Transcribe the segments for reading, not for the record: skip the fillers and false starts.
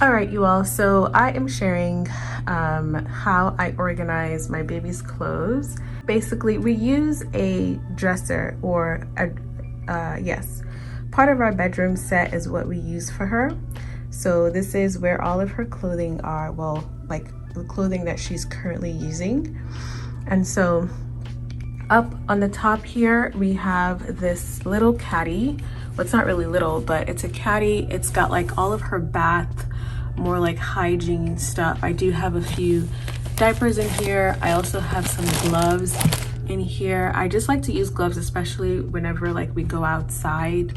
All right, you all, so I am sharing how I organize my baby's clothes. Basically, we use a dresser or yes, part of our bedroom set is what we use for her. So this is where all of her clothing are, well, like the clothing that she's currently using. And so up on the top here, we have this little caddy. Well, it's not really little, but it's a caddy. It's got like all of her bath, more like hygiene stuff. I do have a few diapers in here. I also have some gloves in here. I just like to use gloves, especially whenever like we go outside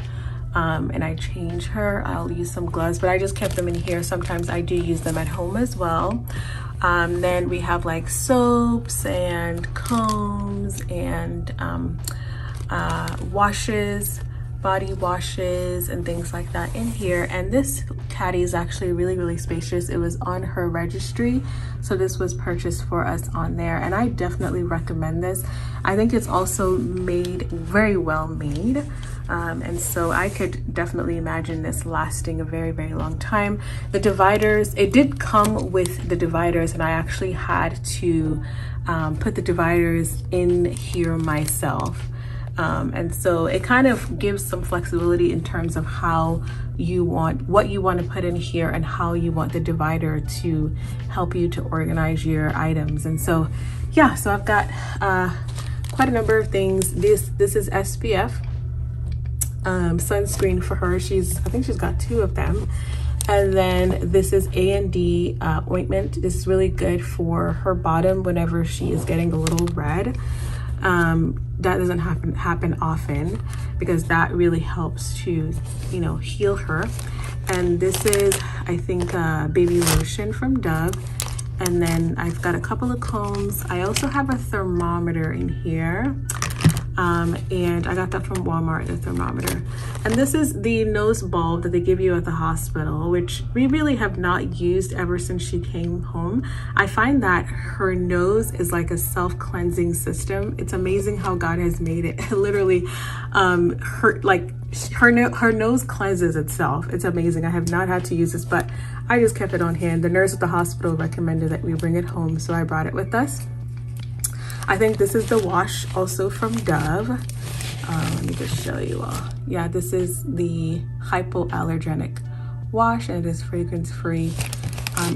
and I change her, I'll use some gloves, but I just kept them in here. Sometimes I do use them at home as well. Then we have like soaps and combs and washes, body washes and things like that in here. And this caddy is actually really spacious. It was on her registry, so this was purchased for us on there, and I definitely recommend this. I think it's also made very well made, and so I could definitely imagine this lasting a very long time. The dividers, it did come with the dividers, and I actually had to put the dividers in here myself. And so it kind of gives some flexibility in terms of how you want, what you want to put in here and how you want the divider to help you to organize your items. And so, yeah, so I've got quite a number of things. This is SPF sunscreen for her. I think she's got 2 of them. And then this is A&D ointment. This is really good for her bottom whenever she is getting a little red. That doesn't happen often, because that really helps to, you know, heal her. And this is, I think, baby lotion from Dove. And then I've got a couple of combs. I also have a thermometer in here. And I got that from Walmart, the thermometer. And this is the nose bulb that they give you at the hospital, which we really have not used ever since she came home. I find that her nose is like a self-cleansing system. It's amazing how God has made it. Literally, her nose cleanses itself. It's amazing. I have not had to use this, but I just kept it on hand. The nurse at the hospital recommended that we bring it home, so I brought it with us. I think this is the wash also from Dove. Let me just show you all. Yeah, this is the hypoallergenic wash, and it is fragrance free.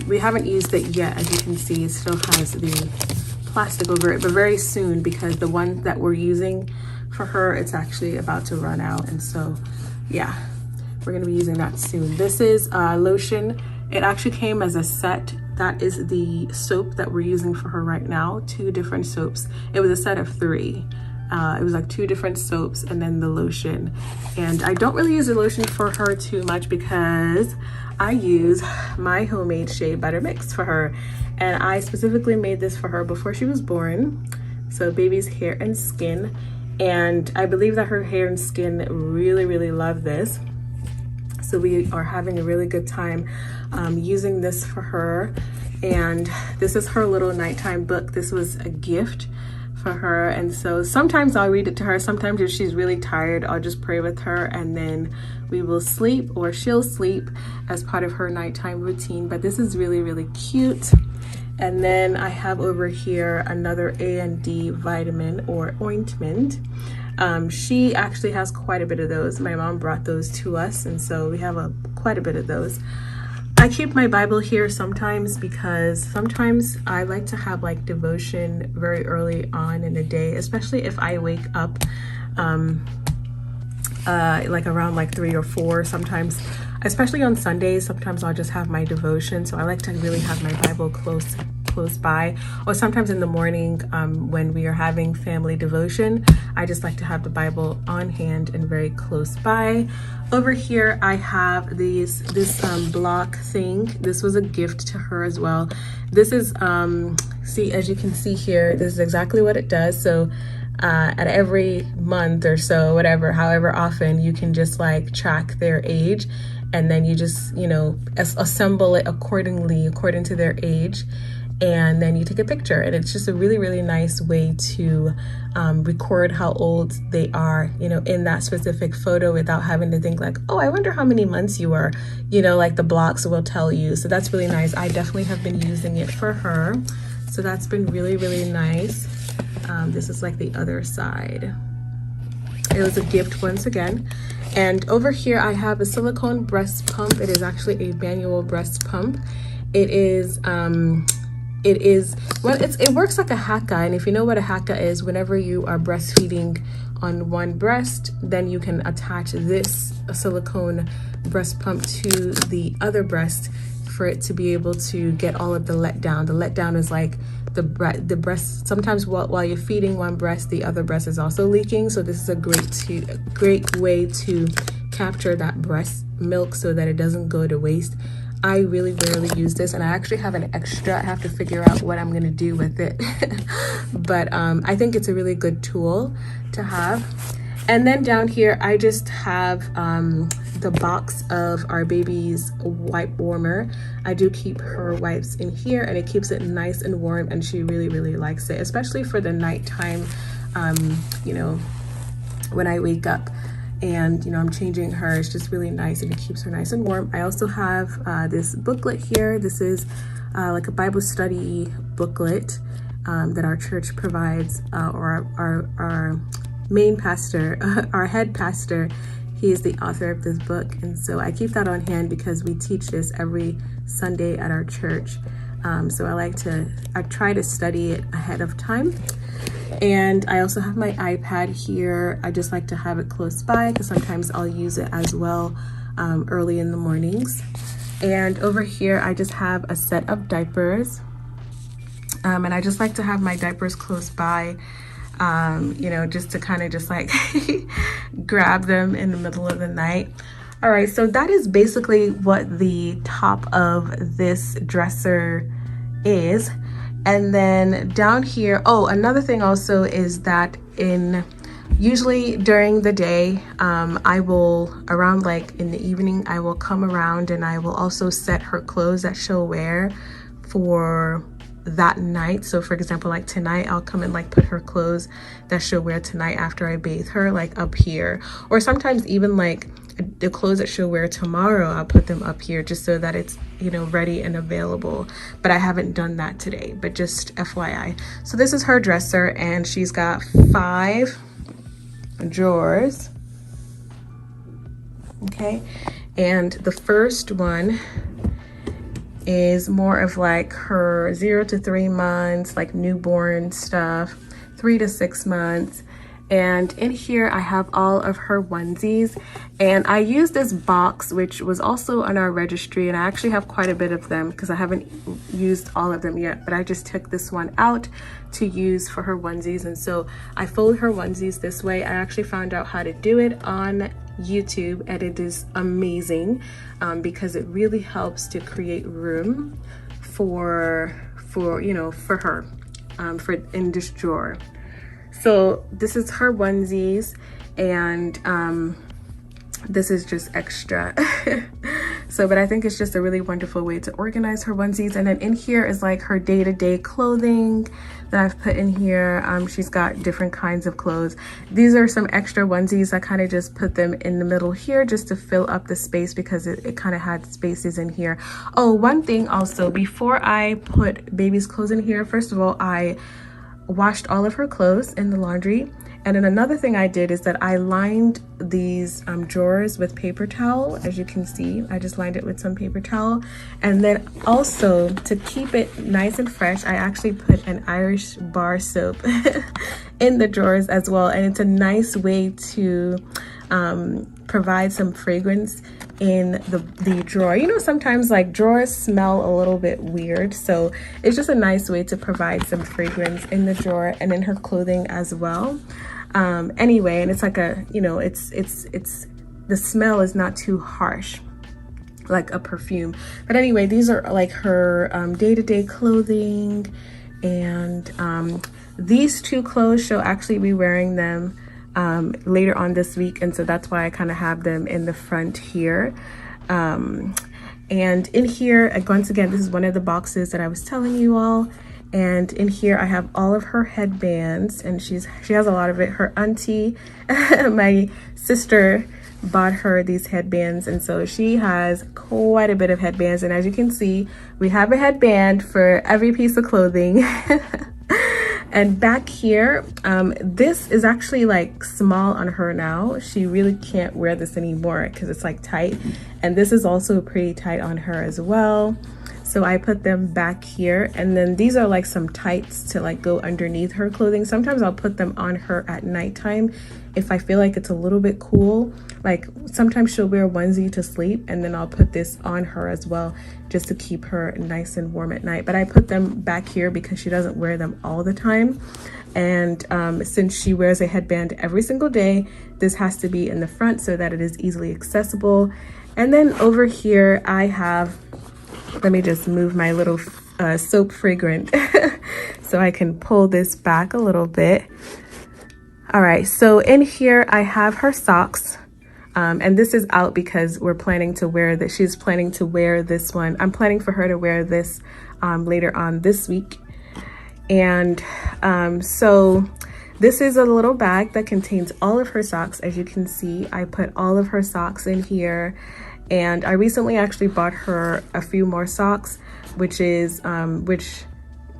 We haven't used it yet. As you can see, it still has the plastic over it, but very soon, because the one that we're using for her, it's actually about to run out. And so, yeah, we're gonna be using that soon. This is lotion. It actually came as a set. That is the soap that we're using for her right now, 2 different soaps. It was a set of 3. It was like 2 different soaps and then the lotion. And I don't really use the lotion for her too much, because I use my homemade shea butter mix for her. And I specifically made this for her before she was born. So baby's hair and skin. And I believe that her hair and skin really love this. So we are having a really good time using this for her. And this is her little nighttime book. This was a gift for her. And so sometimes I'll read it to her. Sometimes if she's really tired, I'll just pray with her, and then we will sleep, or she'll sleep as part of her nighttime routine. But this is really cute. And then I have over here another A&D vitamin or ointment. She actually has quite a bit of those. My mom brought those to us, and so we have quite a bit of those. I keep my Bible here sometimes, because sometimes I like to have like devotion very early on in the day, especially if I wake up like around like 3 or 4. Sometimes, especially on Sundays, sometimes I'll just have my devotion. So I like to really have my Bible close by, or sometimes in the morning when we are having family devotion, I just like to have the Bible on hand and very close by. Over here I have this block thing. This was a gift to her as well. This is see, as you can see here, this is exactly what it does. So at every month or so, whatever, however often, you can just like track their age, and then you just, you know, assemble it according to their age. and then you take a picture, and it's just a really, really nice way to record how old they are, you know, in that specific photo without having to think like, oh, I wonder how many months you are, you know, like the blocks will tell you. So that's really nice. I definitely have been using it for her. So that's been really, really nice. This is like the other side. It was a gift once again. And over here I have a silicone breast pump. It is actually a manual breast pump. It works like a haka, and if you know what a haka is, whenever you are breastfeeding on one breast, then you can attach this silicone breast pump to the other breast for it to be able to get all of the letdown. The letdown is like the breast. Sometimes while you're feeding one breast, the other breast is also leaking. So this is a great way to capture that breast milk so that it doesn't go to waste. I really rarely use this, and I actually have an extra. I have to figure out what I'm gonna do with it. But I think it's a really good tool to have. And then down here, I just have the box of our baby's wipe warmer. I do keep her wipes in here, and it keeps it nice and warm, and she really, really likes it, especially for the nighttime, you know, when I wake up and, you know, I'm changing her. It's just really nice, and it keeps her nice and warm. I also have this booklet here. This is like a Bible study booklet that our church provides, or our main pastor, our head pastor, he is the author of this book. And so I keep that on hand because we teach this every Sunday at our church. So I try to study it ahead of time. And I also have my iPad here. I just like to have it close by because sometimes I'll use it as well early in the mornings. And over here, I just have a set of diapers. And I just like to have my diapers close by, you know, just to kind of just like grab them in the middle of the night. All right, so that is basically what the top of this dresser is. And then down here, oh, another thing also is that usually during the day, I will, around like in the evening, I will come around and I will also set her clothes that she'll wear for that night. So for example, like tonight, I'll come and like put her clothes that she'll wear tonight after I bathe her, like up here. Or sometimes even like the clothes that she'll wear tomorrow, I'll put them up here just so that it's, you know, ready and available. But I haven't done that today, but just FYI. So this is her dresser, and she's got 5 drawers. Okay, and the first one is more of like her 0 to 3 months, like newborn stuff, 3 to 6 months. And in here I have all of her onesies, and I use this box, which was also on our registry, and I actually have quite a bit of them because I haven't used all of them yet, but I just took this one out to use for her onesies. And so I fold her onesies this way. I actually found out how to do it on YouTube, and it is amazing because it really helps to create room for you know, for her for in this drawer. So this is her onesies, and this is just extra. So, but I think it's just a really wonderful way to organize her onesies. And then in here is like her day-to-day clothing that I've put in here. She's got different kinds of clothes. These are some extra onesies. I kind of just put them in the middle here just to fill up the space because it kind of had spaces in here. Oh, one thing also, before I put baby's clothes in here, first of all, I washed all of her clothes in the laundry. And then another thing I did is that I lined these drawers with paper towel. As you can see, I just lined it with some paper towel. And then also, to keep it nice and fresh, I actually put an Irish bar soap in the drawers as well. And it's a nice way to provide some fragrance in the drawer. You know, sometimes like drawers smell a little bit weird, so it's just a nice way to provide some fragrance in the drawer and in her clothing as well. Anyway, and it's like a, you know, it's the smell is not too harsh like a perfume. But anyway, these are like her day-to-day clothing, and these 2 clothes she'll actually be wearing them later on this week, and so that's why I kind of have them in the front here. And in here, once again, this is one of the boxes that I was telling you all. And in here I have all of her headbands, and she has a lot of it. Her auntie, my sister, bought her these headbands, and so she has quite a bit of headbands. And as you can see, we have a headband for every piece of clothing. And back here, this is actually like small on her now. She really can't wear this anymore because it's like tight, and this is also pretty tight on her as well. So I put them back here, and then these are like some tights to like go underneath her clothing. Sometimes I'll put them on her at nighttime if I feel like it's a little bit cool. Like sometimes she'll wear a onesie to sleep, and then I'll put this on her as well just to keep her nice and warm at night. But I put them back here because she doesn't wear them all the time. And since she wears a headband every single day, this has to be in the front so that it is easily accessible. And then over here I have, let me just move my little soap fragrant so I can pull this back a little bit. All right, so in here I have her socks, and this is out because we're planning to wear this. She's planning to wear this one. I'm planning for her to wear this later on this week. And so this is a little bag that contains all of her socks. As you can see, I put all of her socks in here. And I recently actually bought her a few more socks, which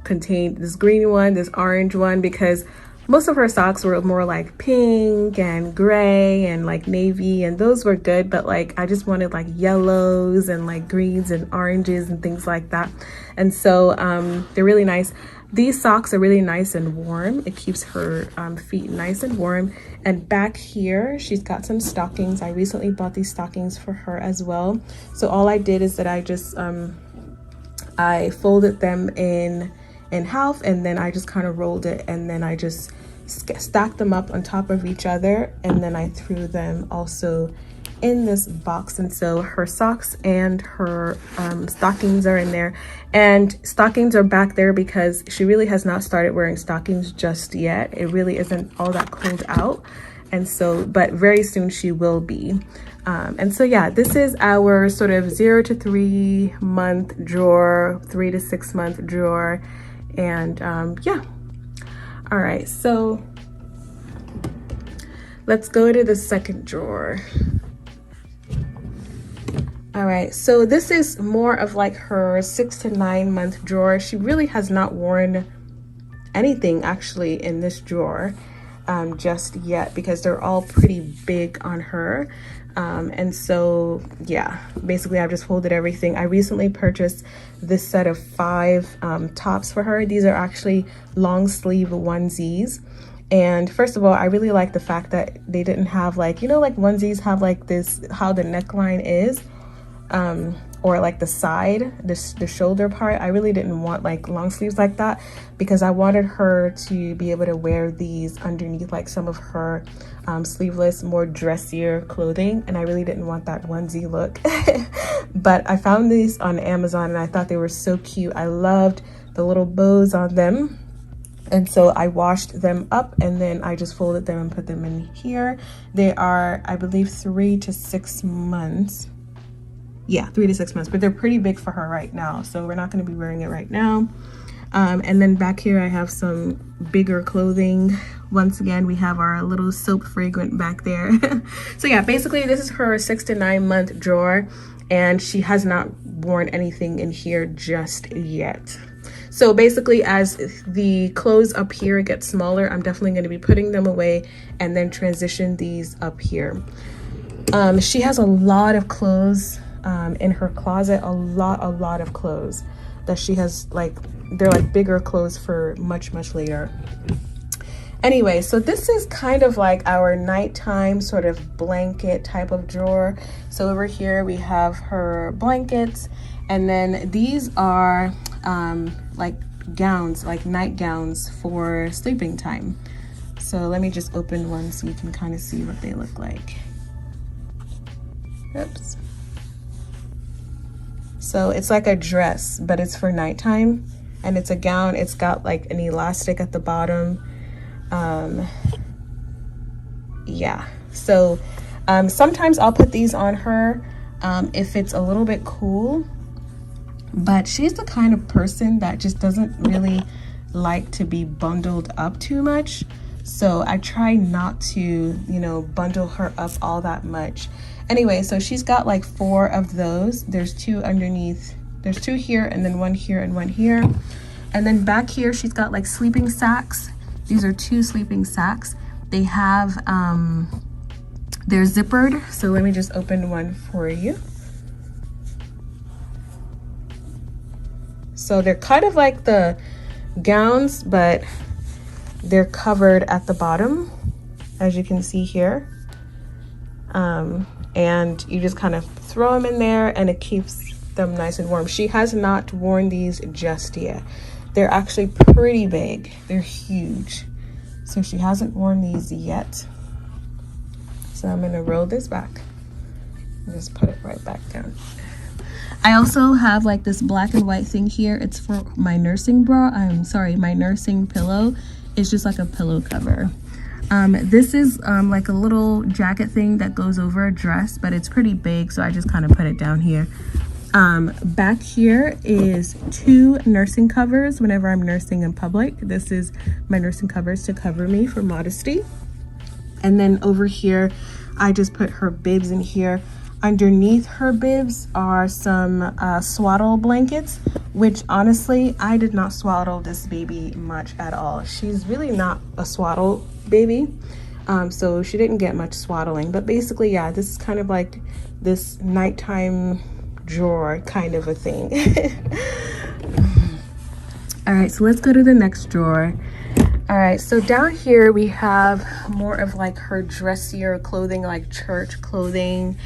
contained this green one, this orange one, because most of her socks were more like pink and gray and like navy, and those were good, but like I just wanted like yellows and like greens and oranges and things like that. And so they're really nice. These socks are really nice and warm. It keeps her feet nice and warm. And back here, she's got some stockings. I recently bought these stockings for her as well. So all I did is that I just, I folded them in half, and then I just kind of rolled it, and then I just stacked them up on top of each other, and then I threw them also in this box. And so her socks and her stockings are in there, and stockings are back there because she really has not started wearing stockings just yet. It really isn't all that cold out, and so but very soon she will be. And so yeah, this is our sort of 0 to 3 month drawer, 3 to 6 month drawer. And yeah, all right, so let's go to the second drawer. All right, so this is more of like her 6 to 9 month drawer. She really has not worn anything actually in this drawer just yet because they're all pretty big on her. And so yeah, basically I've just folded everything. I recently purchased this set of 5 tops for her. These are actually long sleeve onesies. And first of all, I really like the fact that they didn't have like, you know, like onesies have like this, how the neckline is, or like the side, the shoulder part. I really didn't want like long sleeves like that because I wanted her to be able to wear these underneath like some of her sleeveless, more dressier clothing, and I really didn't want that onesie look. But I found these on Amazon and I thought they were so cute. I loved the little bows on them. And so I washed them up and then I just folded them and put them in here. They are, I believe, 3 to 6 months. Yeah, 3 to 6 months, but they're pretty big for her right now, so we're not going to be wearing it right now. And then back here I have some bigger clothing. Once again, we have our little soap fragrant back there. So yeah, basically this is her 6 to 9 month drawer, and she has not worn anything in here just yet. So basically, as the clothes up here get smaller, I'm definitely going to be putting them away and then transition these up here. She has a lot of clothes in her closet, a lot of clothes that she has, like they're like bigger clothes for much later. Anyway, so this is kind of like our nighttime sort of blanket type of drawer. So over here we have her blankets, and then these are like gowns, like nightgowns for sleeping time. So let me just open one so you can kind of see what they look like. Oops. So it's like a dress, but it's for nighttime, and it's a gown. It's got like an elastic at the bottom. Yeah, so sometimes I'll put these on her if it's a little bit cool. But she's the kind of person that just doesn't really like to be bundled up too much. So I try not to, you know, bundle her up all that much. Anyway, so she's got like 4 of those. There's 2 underneath. There's 2 here, and then 1 here and 1 here. And then back here, she's got like sleeping sacks. These are 2 sleeping sacks. They have, they're zippered. So let me just open one for you. So they're kind of like the gowns, but they're covered at the bottom, as you can see here. And you just kind of throw them in there and it keeps them nice and warm. She has not worn these just yet. They're actually pretty big. They're huge. So she hasn't worn these yet. So I'm gonna roll this back and just put it right back down. I also have like this black and white thing here. It's for my nursing bra. My nursing pillow. It's just like a pillow cover. This is like a little jacket thing that goes over a dress, but it's pretty big, so I just kind of put it down here. Back here is 2 nursing covers whenever I'm nursing in public. This is my nursing covers to cover me for modesty. And then over here, I just put her bibs in here. Underneath her bibs are some swaddle blankets, which honestly, I did not swaddle this baby much at all. She's really not a swaddle baby, so she didn't get much swaddling. But basically, yeah, this is kind of like this nighttime drawer kind of a thing. All right, so let's go to the next drawer. All right, so down here we have more of like her dressier clothing, like church clothing.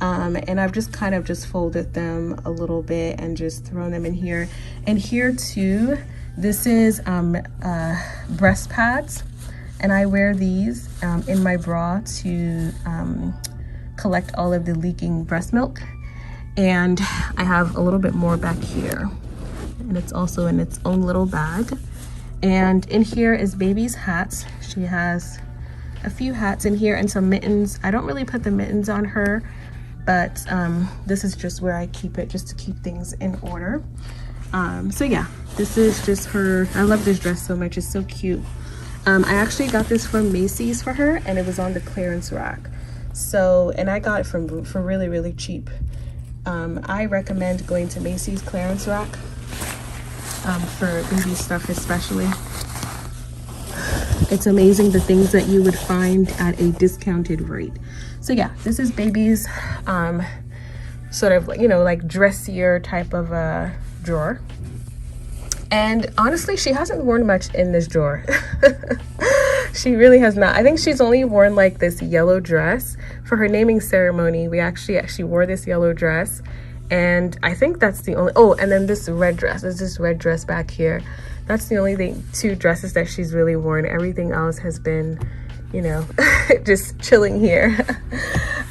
And I've just kind of just folded them a little bit and just thrown them in here. And here too, this is breast pads, and I wear these in my bra to collect all of the leaking breast milk. And I have a little bit more back here, and it's also in its own little bag. And in here is baby's hats. She has a few hats in here and some mittens. I don't really put the mittens on her, but this is just where I keep it, just to keep things in order. So yeah, this is just her. I love this dress so much. It's so cute. I actually got this from Macy's for her, and it was on the clearance rack. So, and I got it for really, really cheap. I recommend going to Macy's clearance rack for baby stuff especially. It's amazing the things that you would find at a discounted rate. So yeah, this is baby's sort of, you know, like dressier type of a drawer. And honestly, she hasn't worn much in this drawer. She really has not. I think she's only worn like this yellow dress for her naming ceremony. We actually wore this yellow dress, and I think that's the only, oh, and then this red dress. There's this red dress back here. That's the only 2 dresses that she's really worn. Everything else has been, you know, just chilling here.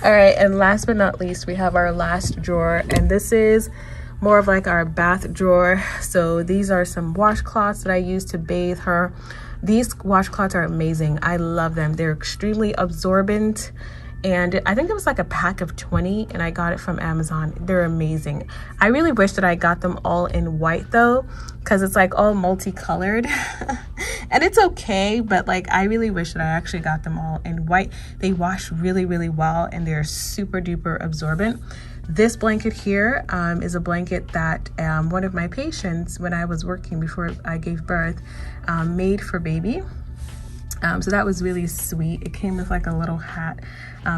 All right, and last but not least, we have our last drawer, and this is more of like our bath drawer. So these are some washcloths that I use to bathe her. These washcloths are amazing. I love them. They're extremely absorbent. And I think it was like a pack of 20, and I got it from Amazon. They're amazing. I really wish that I got them all in white though, because it's like all multicolored. And it's okay, but like I really wish that I actually got them all in white. They wash really, really well, and they're super duper absorbent. This blanket here is a blanket that one of my patients, when I was working before I gave birth, made for baby. So that was really sweet. It came with like a little hat.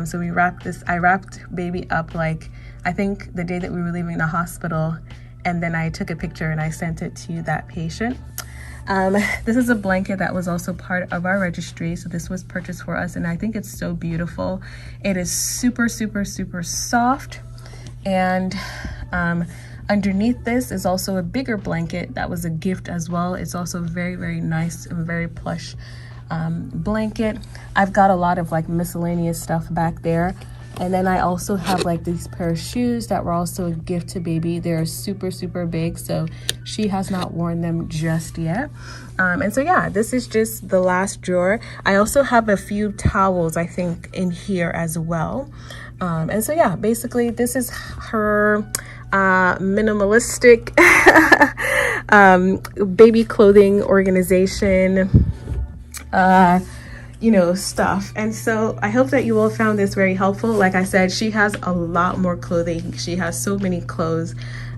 So I wrapped baby up, like I think the day that we were leaving the hospital, and then I took a picture and I sent it to that patient. This is a blanket that was also part of our registry. So this was purchased for us, and I think it's so beautiful. It is super, super, super soft. And underneath this is also a bigger blanket that was a gift as well. It's also very, very nice and very plush blanket. I've got a lot of like miscellaneous stuff back there. And then I also have like these pair of shoes that were also a gift to baby. They're super, super big, so she has not worn them just yet. And so yeah, this is just the last drawer. I also have a few towels, I think, in here as well. And so yeah, basically this is her minimalistic baby clothing organization you know, stuff. And so I hope that you all found this very helpful. Like I said, she has a lot more clothing. She has so many clothes,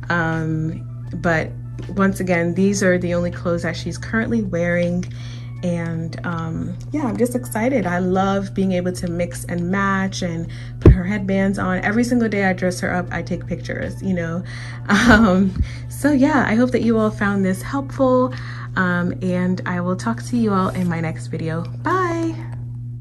but once again, these are the only clothes that she's currently wearing. And yeah, I'm just excited. I love being able to mix and match and put her headbands on. Every single day I dress her up, I take pictures, you know. So yeah, I hope that you all found this helpful, and I will talk to you all in my next video. Bye.